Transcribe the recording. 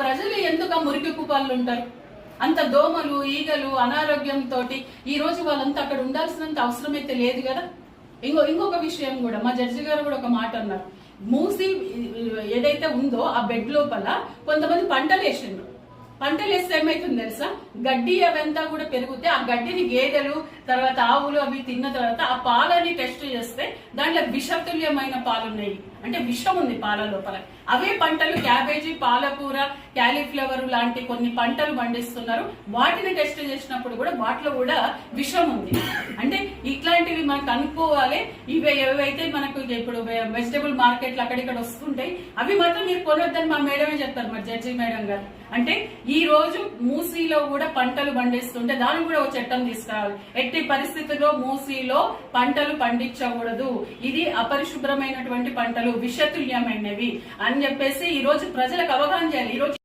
ప్రజలు ఎందుకు మురికి కుపాలు ఉంటారు? అంత దోమలు ఈగలు అనారోగ్యంతో ఈ రోజు వాళ్ళంతా అక్కడ ఉండాల్సినంత అవసరం అయితే లేదు కదా. ఇంకొక విషయం కూడా మా జడ్జి గారు కూడా ఒక మాట అన్నారు. మూసి ఏదైతే ఉందో ఆ బెడ్ లోపల కొంతమంది పంటలు వేసిండ్రు. పంటలు వేస్తే ఏమైతుంది తెలుసా, గడ్డి అవంతా కూడా పెరిగితే ఆ గడ్డిని గేదెలు తర్వాత ఆవులు అవి తిన్న తర్వాత ఆ పాలని టెస్ట్ చేస్తే దాంట్లో విషతుల్యమైన పాలున్నాయి, అంటే విషం ఉంది పాల లోపల. అవే పంటలు క్యాబేజీ, పాలకూర, క్యాలీఫ్లవర్ లాంటి కొన్ని పంటలు పండిస్తున్నారు. వాటిని టెస్ట్ చేసినప్పుడు కూడా వాటిలో కూడా విషం ఉంది. అంటే ఇట్లాంటివి మనకు అనుకోవాలి. ఏవైతే మనకు ఇప్పుడు వెజిటబుల్ మార్కెట్లు అక్కడిక్కడ వస్తుంటాయి అవి మాత్రం మీరు కొనొద్దని మా మేడమే చెప్తారు, మా జడ్జి మేడం గారు. అంటే ఈ రోజు మూసీలో కూడా పంటలు పండిస్తుంటే దానికి కూడా ఒక చట్టం తీసుకురావాలి. ఎట్టి పరిస్థితుల్లో మూసీలో పంటలు పండించకూడదు, ఇది అపరిశుభ్రమైనటువంటి పంటలు, విషతుల్యమైనవి అని చెప్పేసి ఈ రోజు ప్రజలకు అవగాహన చేయాలి. ఈ రోజు